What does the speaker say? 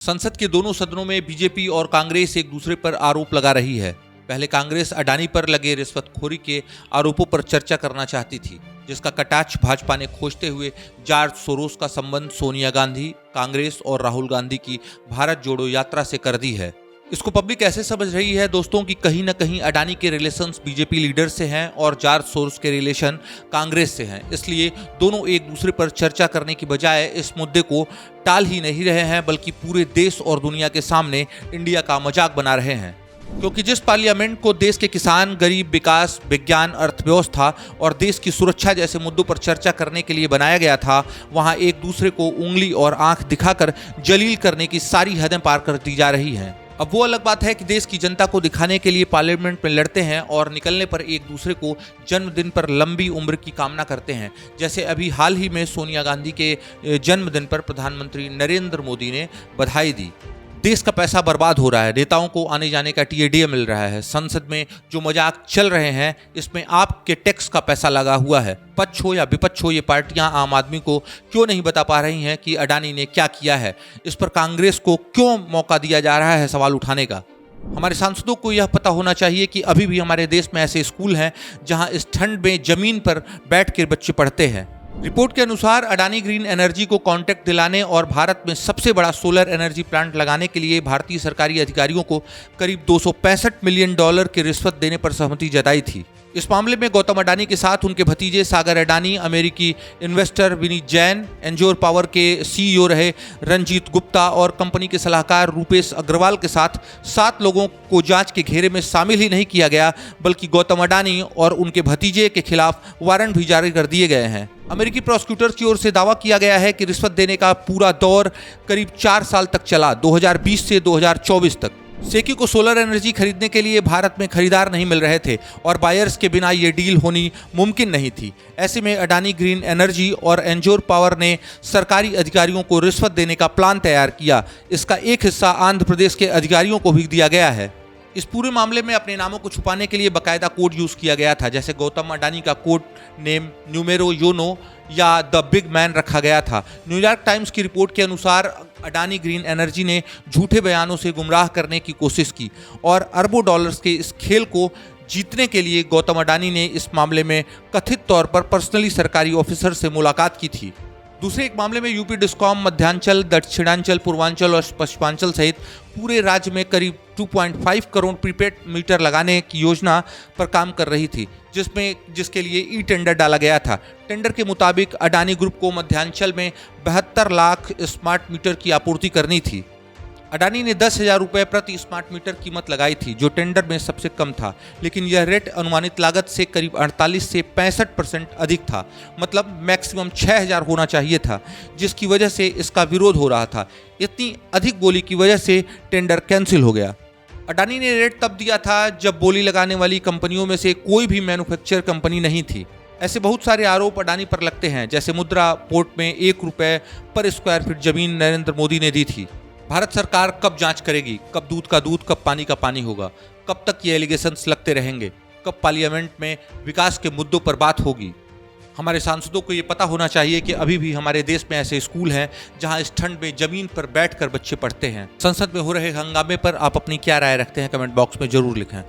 संसद के दोनों सदनों में बीजेपी और कांग्रेस एक दूसरे पर आरोप लगा रही है। पहले कांग्रेस अडानी पर लगे रिश्वतखोरी के आरोपों पर चर्चा करना चाहती थी, जिसका कटाक्ष भाजपा ने खोजते हुए जॉर्ज सोरोस का संबंध सोनिया गांधी, कांग्रेस और राहुल गांधी की भारत जोड़ो यात्रा से कर दी है। इसको पब्लिक ऐसे समझ रही है दोस्तों कि कहीं न कहीं अडानी के रिलेशंस बीजेपी लीडर से हैं और जॉर्ज सोरोस के रिलेशन कांग्रेस से हैं। इसलिए दोनों एक दूसरे पर चर्चा करने की बजाय इस मुद्दे को टाल ही नहीं रहे हैं, बल्कि पूरे देश और दुनिया के सामने इंडिया का मजाक बना रहे हैं। क्योंकि जिस पार्लियामेंट को देश के किसान, गरीब, विकास, विज्ञान, अर्थव्यवस्था और देश की सुरक्षा जैसे मुद्दों पर चर्चा करने के लिए बनाया गया था, वहां एक दूसरे को उंगली और आंख दिखाकर जलील करने की सारी हदें पार कर दी जा रही हैं। अब वो अलग बात है कि देश की जनता को दिखाने के लिए पार्लियामेंट में लड़ते हैं और निकलने पर एक दूसरे को जन्मदिन पर लंबी उम्र की कामना करते हैं। जैसे अभी हाल ही में सोनिया गांधी के जन्मदिन पर प्रधानमंत्री नरेंद्र मोदी ने बधाई दी। देश का पैसा बर्बाद हो रहा है, नेताओं को आने जाने का टीएडीए मिल रहा है, संसद में जो मजाक चल रहे हैं इसमें आपके टैक्स का पैसा लगा हुआ है। पक्ष हो या विपक्ष हो, ये पार्टियां आम आदमी को क्यों नहीं बता पा रही हैं कि अडानी ने क्या किया है? इस पर कांग्रेस को क्यों मौका दिया जा रहा है सवाल उठाने का? हमारे सांसदों को यह पता होना चाहिए कि अभी भी हमारे देश में ऐसे स्कूल हैं जहां इस ठंड में जमीन पर बैठ कर बच्चे पढ़ते हैं। रिपोर्ट के अनुसार अडानी ग्रीन एनर्जी को कॉन्ट्रैक्ट दिलाने और भारत में सबसे बड़ा सोलर एनर्जी प्लांट लगाने के लिए भारतीय सरकारी अधिकारियों को करीब $265 मिलियन की रिश्वत देने पर सहमति जताई थी। इस मामले में गौतम अडानी के साथ उनके भतीजे सागर अडानी, अमेरिकी इन्वेस्टर विनीत जैन, एंजोर पावर के सीईओ रहे रंजीत गुप्ता और कंपनी के सलाहकार रूपेश अग्रवाल के साथ 7 लोगों को जांच के घेरे में शामिल ही नहीं किया गया, बल्कि गौतम अडानी और उनके भतीजे के खिलाफ वारंट भी जारी कर दिए गए हैं। अमेरिकी प्रोसिक्यूटर्स की ओर से दावा किया गया है कि रिश्वत देने का पूरा दौर करीब 4 साल तक चला, 2020 से 2024 तक। सेकी को सोलर एनर्जी खरीदने के लिए भारत में खरीदार नहीं मिल रहे थे और बायर्स के बिना ये डील होनी मुमकिन नहीं थी। ऐसे में अडानी ग्रीन एनर्जी और एंजोर पावर ने सरकारी अधिकारियों को रिश्वत देने का प्लान तैयार किया। इसका एक हिस्सा आंध्र प्रदेश के अधिकारियों को भी दिया गया है। इस पूरे मामले में अपने नामों को छुपाने के लिए बकायदा कोड यूज किया गया था। जैसे गौतम अडानी का कोड नेम न्यूमेरो योनो या द बिग मैन रखा गया था। न्यूयॉर्क टाइम्स की रिपोर्ट के अनुसार अडानी ग्रीन एनर्जी ने झूठे बयानों से गुमराह करने की कोशिश की और अरबों डॉलर्स के इस खेल को जीतने के लिए गौतम अडानी ने इस मामले में कथित तौर पर पर्सनली सरकारी ऑफिसर से मुलाकात की थी। दूसरे एक मामले में यूपी डिस्कॉम मध्यांचल, दक्षिणांचल, पूर्वांचल और पश्चिमांचल सहित पूरे राज्य में करीब 2.5 करोड़ प्रीपेड मीटर लगाने की योजना पर काम कर रही थी, जिसके लिए ई टेंडर डाला गया था। टेंडर के मुताबिक अडानी ग्रुप को मध्यांचल में 72 लाख स्मार्ट मीटर की आपूर्ति करनी थी। अडानी ने 10,000 रुपये प्रति स्मार्ट मीटर कीमत लगाई थी, जो टेंडर में सबसे कम था, लेकिन यह रेट अनुमानित लागत से करीब 48 से 65% अधिक था। मतलब मैक्सिमम 6,000 होना चाहिए था, जिसकी वजह से इसका विरोध हो रहा था। इतनी अधिक बोली की वजह से टेंडर कैंसिल हो गया। अडानी ने रेट तब दिया था जब बोली लगाने वाली कंपनियों में से कोई भी मैन्युफैक्चर कंपनी नहीं थी। ऐसे बहुत सारे आरोप अडानी पर लगते हैं, जैसे मुद्रा पोर्ट में 1 रुपये पर स्क्वायर फीट जमीन नरेंद्र मोदी ने दी थी। भारत सरकार कब जांच करेगी? कब दूध का दूध, कब पानी का पानी होगा? कब तक ये एलिगेशंस लगते रहेंगे? कब पार्लियामेंट में विकास के मुद्दों पर बात होगी? हमारे सांसदों को ये पता होना चाहिए कि अभी भी हमारे देश में ऐसे स्कूल हैं जहां इस ठंड में जमीन पर बैठकर बच्चे पढ़ते हैं। संसद में हो रहे हंगामे पर आप अपनी क्या राय रखते हैं? कमेंट बॉक्स में जरूर लिखें।